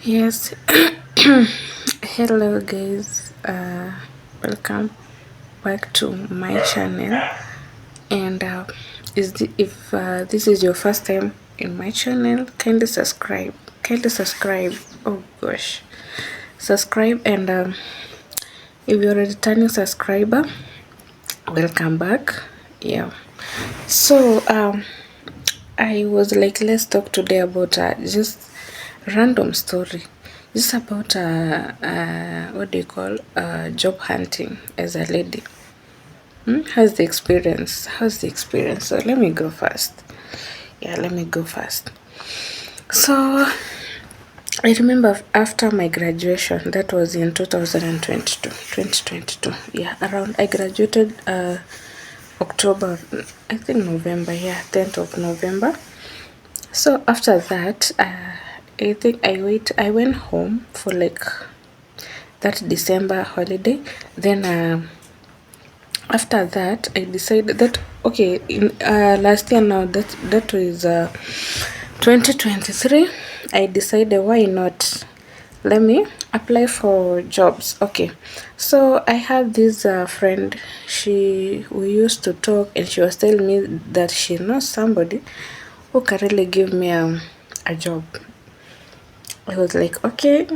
Yes. Hello guys, welcome back to my channel. And if this is your first time in my channel, kindly subscribe. Oh gosh, subscribe. And if you're a returning subscriber, welcome back. Yeah, so I was like, let's talk today about just random story, just about what do you call job hunting as a lady. How's the experience? So let me go first. Yeah, let me go first. So I remember after my graduation, that was in 2022. Yeah, around I graduated October, I think November. Yeah, 10th of November. So after that, I think I went home for like that December holiday. Then after that, I decided that okay, in last year now, that was 2023. I decided, why not, let me apply for jobs. Okay, so I have this friend. We used to talk, and she was telling me that she knows somebody who can really give me a job. I was like, okay,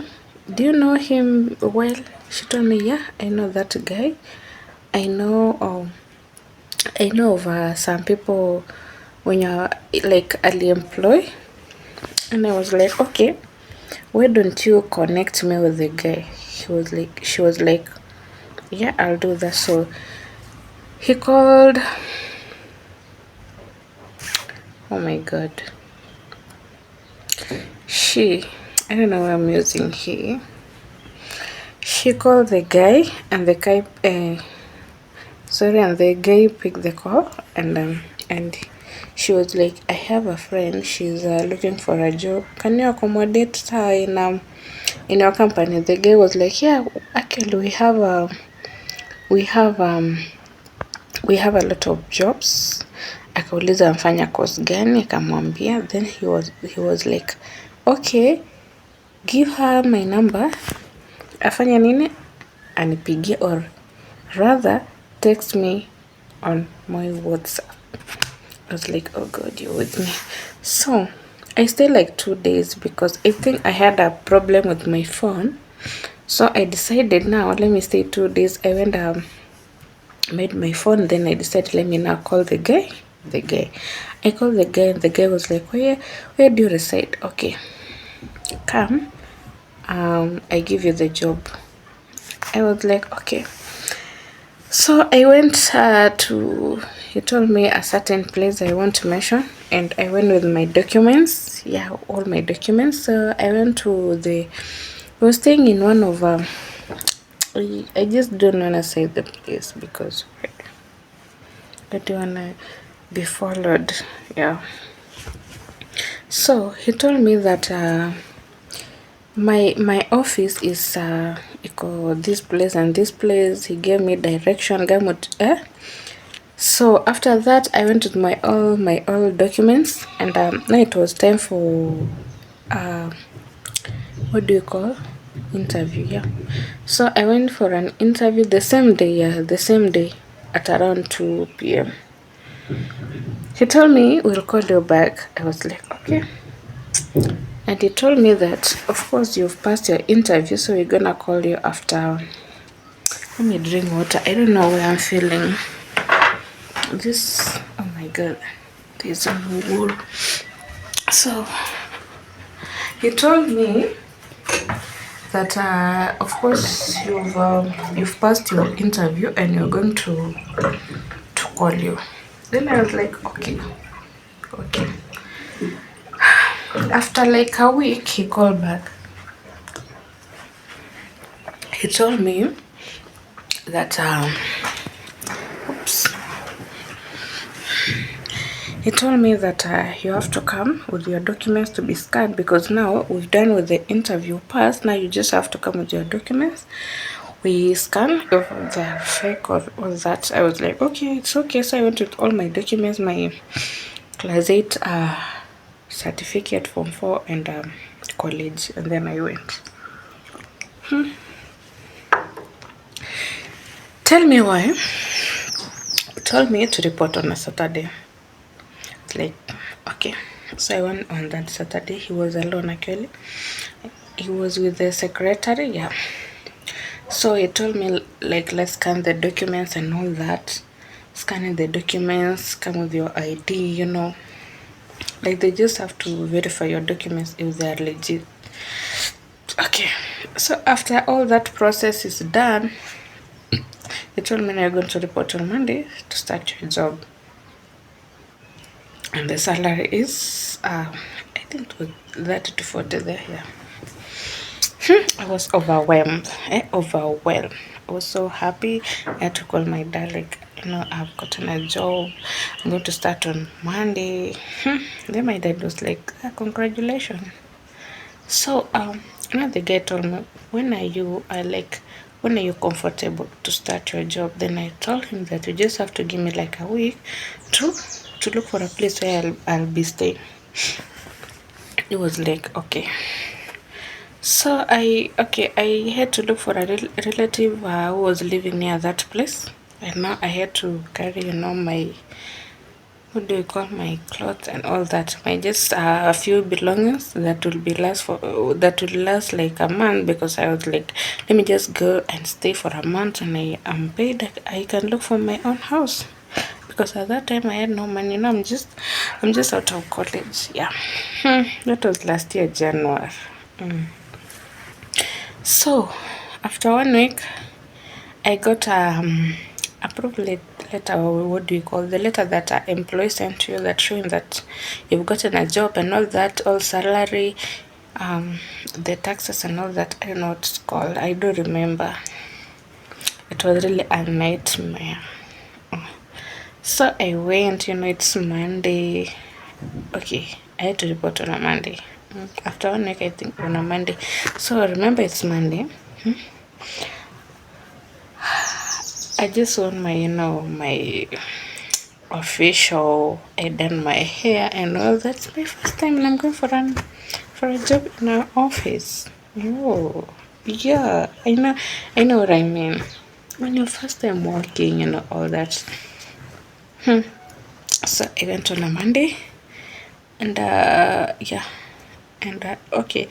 do you know him well? She told me, yeah, I know that guy. I know I know of some people when you're like early employed. And I was like, okay, why don't you connect me with the guy? She was like, yeah, I'll do that. So he called. Oh my god. She, I don't know why I'm using he. She called the guy, and the guy, and the guy picked the call, and she was like, I have a friend. She's looking for a job. Can you accommodate her in your company? The guy was like, yeah, actually we have we have a lot of jobs. Akauliza mfanya course gani, akamwambia. Then he was like, okay, give her my number, afanya nini, anipigie, or rather text me on my WhatsApp. I was like, oh god, you're with me. So I stayed like 2 days because I think I had a problem with my phone. So I decided, now let me stay 2 days. I went made my phone. Then I decided, let me now call the guy. I called the guy, and the guy was like, where do you reside? Okay, come, I give you the job. I was like, okay. So I went he told me a certain place I want to mention, and I went with my documents. Yeah, all my documents. So I went to I was staying in one of, I just don't want to say the place because I don't want to be followed. Yeah. So he told me that my office is this place and this place. He gave me direction. So after that, I went with my all documents, and now it was time for what do you call, interview. Yeah. So I went for an interview the same day. Yeah, the same day at around 2 p.m. He told me, we'll call you back. I was like, okay. And he told me that, of course, you've passed your interview, so we're gonna call you after. Let me drink water. I don't know where I'm feeling this. Oh my god, there's a wool. So he told me that, of course, you've passed your interview, and you're going to call you. Then I was like, okay. After like a week, he called back. He told me that oops. He told me that you have to come with your documents to be scanned, because now we've done with the interview pass. Now you just have to come with your documents. We scan if they're fake or all that. I was like, okay, it's okay. So I went with all my documents, my class 8 certificate, form 4, and college, and then I went. Tell me why. Told me to report on a Saturday. It's like, okay. So I went on that Saturday. He was alone actually. He was with the secretary, yeah. So he told me like, let's scan the documents and all that. Scanning the documents, come with your ID, like they just have to verify your documents if they are legit. Okay, so after all that process is done, they told me you're going to report on Monday to start your job, and the salary is I think it was 30 to 40 there. Yeah. I was overwhelmed. Overwhelmed. I was so happy. I had to call my dad, like, I've gotten a job. I'm going to start on Monday. Then my dad was like, congratulations. So, the guy told me, when are you comfortable to start your job? Then I told him that you just have to give me like a week to look for a place where I'll be staying. He was like, okay. So I had to look for a relative who was living near that place, and now I had to carry my, what do you call, my clothes and all that, my just a few belongings that will last like a month, because I was like, let me just go and stay for a month, and I am paid, I can look for my own house, because at that time I had no money. I'm just out of college. Yeah. That was last year January. So after 1 week, I got approved letter. What do you call the letter that our employee sent to you, that showing that you've gotten a job and all that, all salary, the taxes and all that. I don't know what it's called. I don't remember. It was really a nightmare. So I went. It's Monday. Okay, I had to report on a Monday. After 1 week, I think on a Monday. So remember, it's Monday. I just want my, my official. I done my hair and all. That's my first time, and I'm going for a job in our office. Oh, yeah, I know what I mean. When your first time working, all that. So I went on a Monday, and yeah, and okay.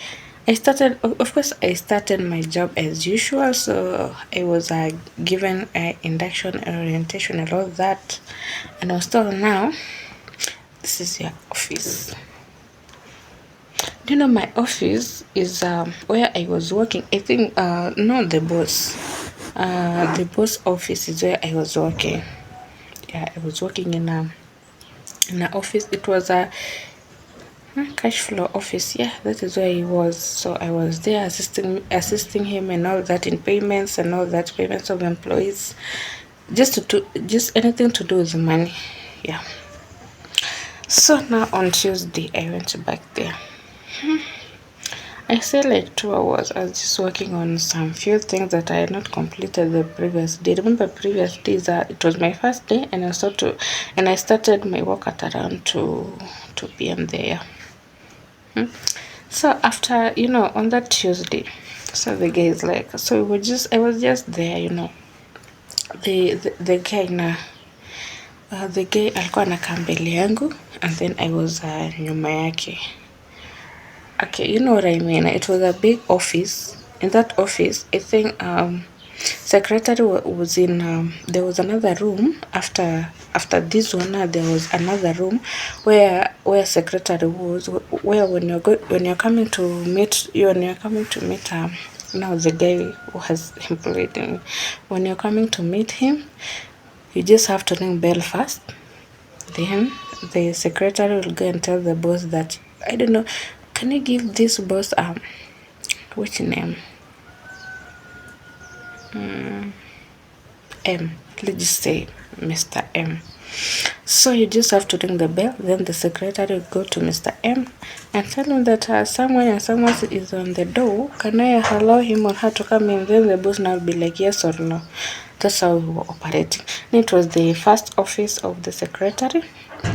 I started my job as usual. So I was given induction, orientation, and all that, and I was told, now this is your office. Do you know my office is where I was working? I think no, the boss office is where I was working. Yeah, I was working in an office. It was a cash flow office. Yeah, that is where he was. So I was there assisting him and all that, in payments and all that, payments of employees, just anything to do with money. Yeah. So now on Tuesday I went back there. I stayed like 2 hours. I was just working on some few things that I had not completed the previous day. Remember, previous days it was my first day, and I started my work at around 2 p.m. there. So after, on that Tuesday, so the guy is like, so I was just there, the guy the guy alikuwa anakaa mbele yangu, and then I was nyuma yake. Okay, you know what I mean. It was a big office. In that office, I think secretary was in. There was another room after this one. There was another room where secretary was. Where when you're coming to meet now the guy who has employed him. When you're coming to meet him, you just have to ring bell first. Then the secretary will go and tell the boss that, I don't know, can you give this boss which name? M. Let's just say Mr. M. So you just have to ring the bell. Then the secretary will go to Mr. M and tell him that someone is on the door. Can I allow him or her to come in? Then the boss now will be like, yes or no. That's how we were operating. It was the first office of the secretary.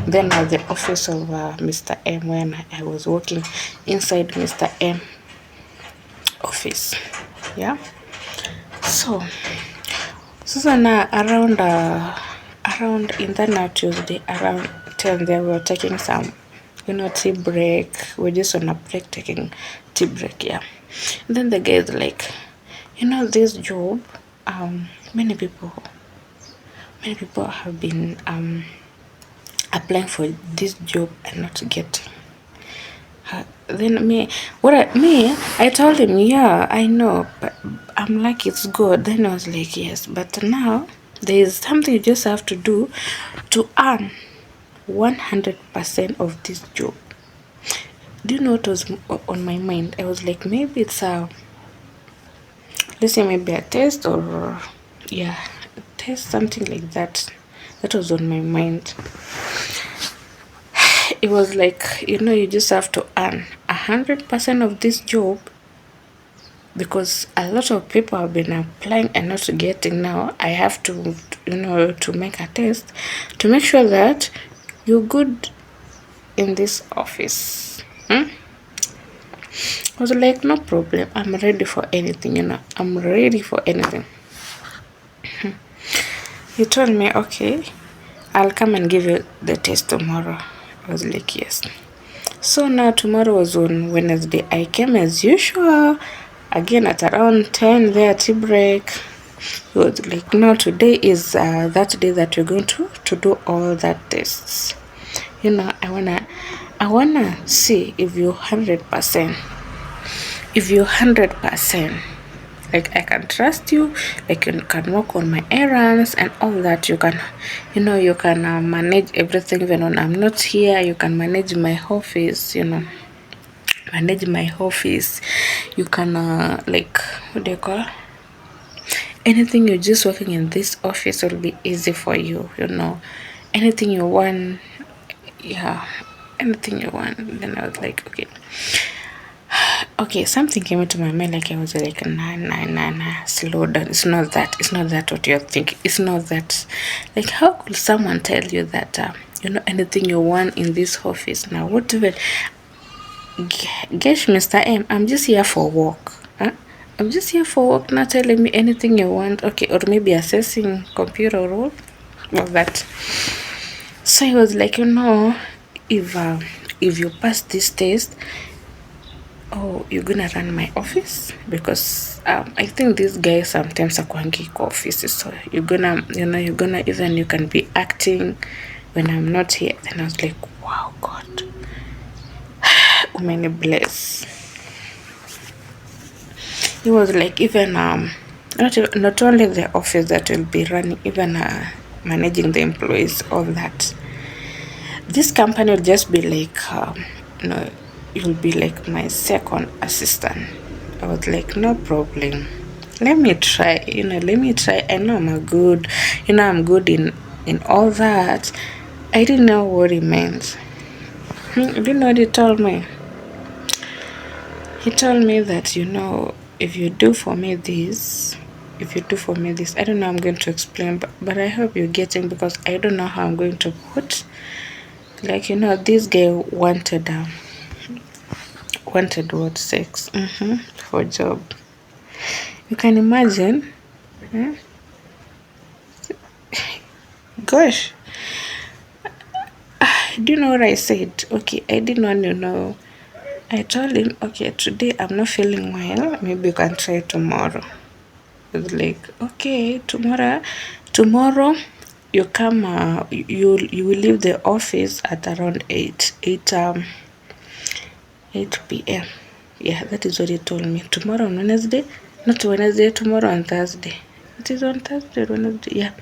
Then the office of Mr. M, when I was working inside Mr. M office. Yeah. So now around in that now Tuesday around 10 they were taking some tea break. We're just on a break taking tea break, yeah. And then the guy is like, this job, many people have been applying for this job and not getting. Then I told him, yeah, I know, but I'm like, it's good. Then I was like, yes, but now there is something you just have to do to earn 100% of this job. Do you know what was on my mind? I was like, maybe it's let's say maybe a test, or yeah, a test, something like that. That was on my mind. It was like, you just have to earn 100% of this job, because a lot of people have been applying and not getting. Now I have to, to make a test to make sure that you're good in this office. I was like, no problem, I'm ready for anything. I'm ready for anything. He told me, okay, I'll come and give you the test tomorrow. I was like, yes. So now tomorrow was on Wednesday. I came as usual, again at around 10 there, tea break. He was like, no, today is that day that you're going to do all that tests. I wanna see if you're 100%. If you're 100%, like I can trust you, like you can work on my errands and all that. You can, you can manage everything even when I'm not here. You can manage my office, manage my office. You can like, what do you call? Anything you're just working in this office will be easy for you. Anything you want, yeah, anything you want. Then I was like, okay, something came into my mind. Like I was like, nah, slow down. It's not that what you're thinking. It's not that. Like, how could someone tell you that anything you want in this office? Now what even, gosh, Mr. M, I'm just here for work. I'm just here for work, not telling me anything you want. Okay, or maybe assessing computer role, all that. So he was like, if you pass this test, you're gonna run my office, because I think these guys sometimes are kwangi offices. So you're gonna even, you can be acting when I'm not here. Then I was like, wow, God, many bless. It was like, even not only the office that will be running, even managing the employees, all that. This company will just be like, you'll be like my second assistant. I was like, no problem. Let me try. I know I'm good. I'm good in all that. I didn't know what it meant. You know what he told me? He told me that, if you do for me this, I don't know, I'm going to explain, but I hope you're getting, because I don't know how I'm going to put. Like, this guy wanted what, sex for job. You can imagine. Gosh, do you know what I said? Okay, I didn't want to know. I told him, okay, today I'm not feeling well, maybe you can try tomorrow. He was like, okay, tomorrow you come, you will leave the office at around 8 p.m. Yeah, that is what he told me. Tomorrow on Wednesday, not Wednesday, tomorrow on Thursday. It is on Thursday, Wednesday, yeah.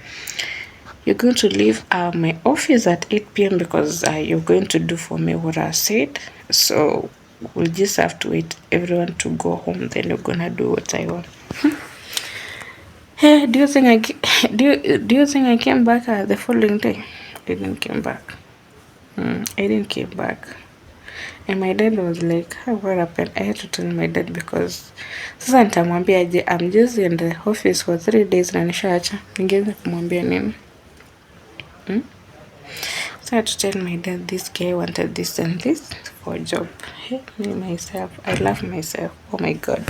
You're going to leave my office at 8 p.m. because you're going to do for me what I said. So we'll just have to wait everyone to go home. Then you're gonna do what I want. Hey, do you think I came back the following day? I didn't came back. I didn't came back. And my dad was like, what happened? I had to tell my dad, because sasa nitamwambia aje, I'm just in the office for 3 days na nishaacha. Ningeweza kumwambia nini? started to tell my dad this guy wanted this and this for a job. Hey, me myself, I love myself. Oh my god.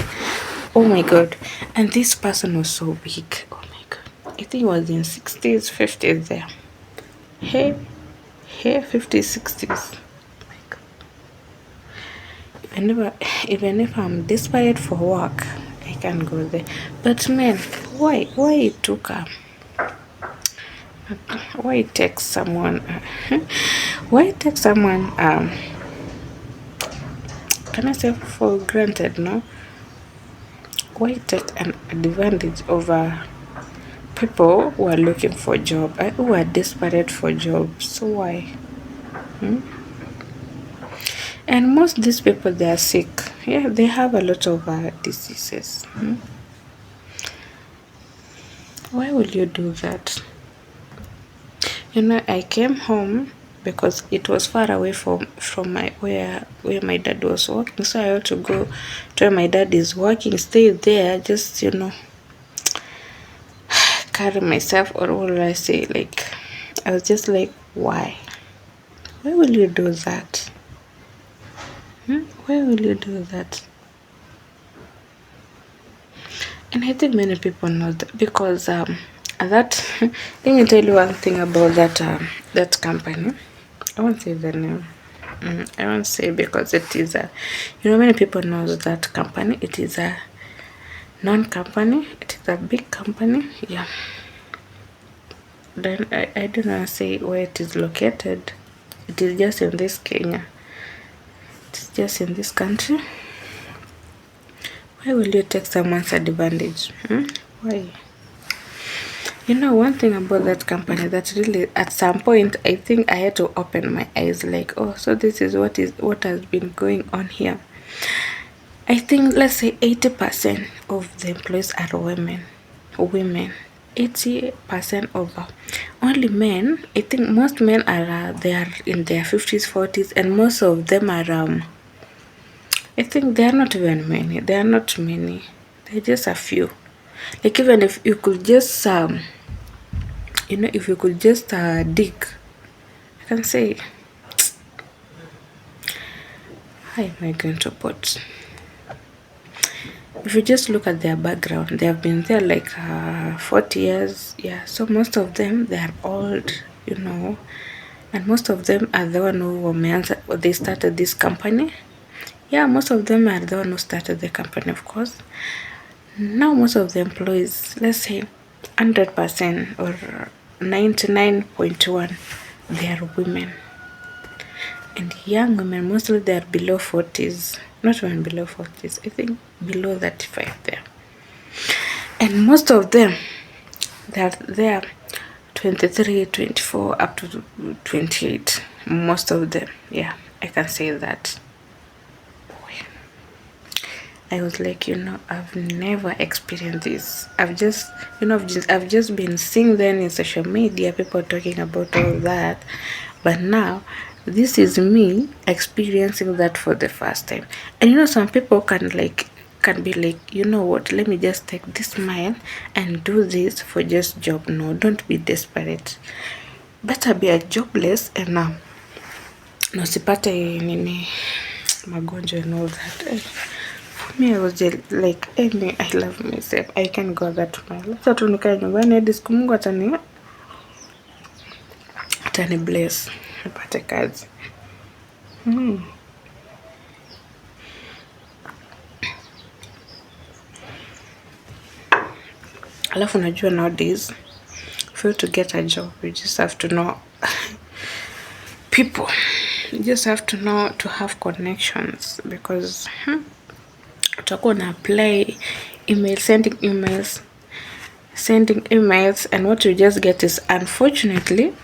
Oh my god. And this person was so big. Oh my god. I think he was in 60s, 50s there. Hey, hey, 50s, 60s. Oh my god. Even if I'm desperate for work, I can go there. But man, why it took why it takes someone why it takes someone can I say for granted, no? Why take an advantage over people who are looking for a job, who are desperate for jobs? So why? Hmm? And most of these people, they are sick. Yeah, they have a lot of diseases. Hmm? Why will you do that? You know, I came home because it was far away from my where my dad was working, so I had to go to where my dad is working, stay there, just carry myself, or what will I say? Like, I was just like, why? Why will you do that? Why will you do that? And I think many people know that because that let me tell you one thing about that company. I won't say the name. I won't say because it is many people know that company. It is a non-company. It is a big company. Yeah. Then I don't want to say where it is located. It is just in this Kenya. It's just in this country. Why will you take someone's advantage? Why? You know, one thing about that company that really, at some point, I think I had to open my eyes, like, oh, so this is what has been going on here. I think, let's say 80% of the employees are women. 80% of only men. I think most men are they are in their 50s, 40s, and most of them are I think they are not even many. They are not many. They're just a few. Like, even if you could just if you could just dig, I can say, how am I going to put? If you just look at their background, they have been there like 40 years. Yeah, so most of them, they are old, and most of them are the one who they started this company. Yeah, most of them are the one who started the company, of course. Now most of the employees, let's say 100% or 99.1, they are women. And young women, mostly they are below 40s. Not even below 40s, I think below 35 there. And most of them, they are 23, 24, up to 28. Most of them, yeah, I can say that. I was like, I've never experienced this. I've just been seeing them in social media, people talking about all that. But now, this is me experiencing that for the first time. And some people can be like, you know what, let me just take this mile and do this for just job. No, don't be desperate. Better be a jobless and usipate nini magonjwa and all that. Me, I was just like, me, I love myself. I can go that mile. Sasa tu nikae nyumbani hadi siku Mungu atani bless nipate kazi. Alafu najua nowadays, for you to get a job, you just have to know people. You just have to know to have connections, because utakuwa na apply sending emails, and what you just get is, unfortunately,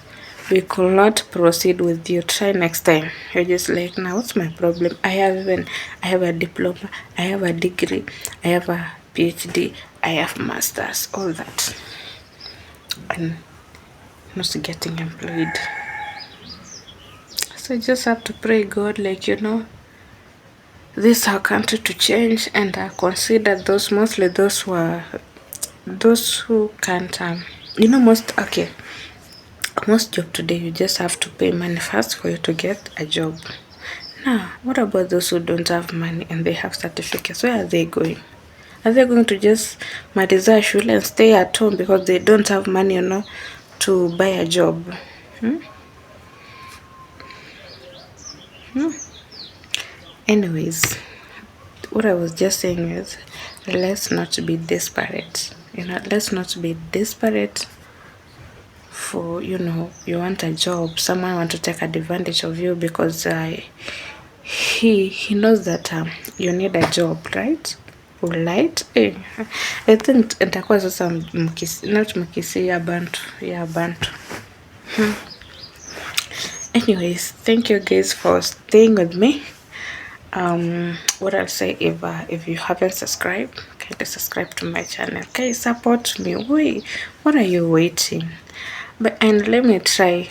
we could not proceed with you. Try next time. You're just like, now what's my problem? I have a diploma, I have a degree, I have a PhD, I have masters, all that, and not getting employed. So you just have to pray God, like, this is our country to change, and consider mostly those who can't, most job today, you just have to pay money first for you to get a job. Now, what about those who don't have money and they have certificates? Where are they going? Are they going to just maliza shule and stay at home because they don't have money, to buy a job? Anyways, what I was just saying is, let's not be desperate. Let's not be desperate for, you want a job. Someone want to take advantage of you because he knows that you need a job, right? Right? I think nitakuwa sasa not mkisi ya bantu. Anyways, thank you guys for staying with me. What I'll say, if you haven't subscribed, kindly subscribe to my channel. Okay, support me. Wait, what are you waiting? And let me try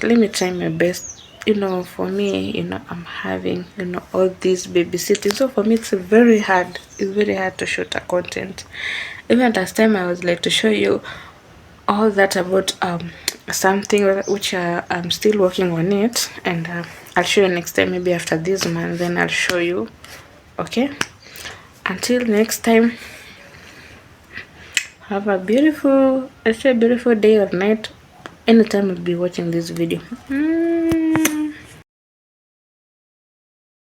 my best. For me, I'm having all these babysitting, so for me it's very hard to shoot a content. Even last time I was like to show you all that about something which I'm still working on it, and I'll show you next time, maybe after this month, then I'll show you. Okay, until next time, have a beautiful day or night anytime you'll be watching this video.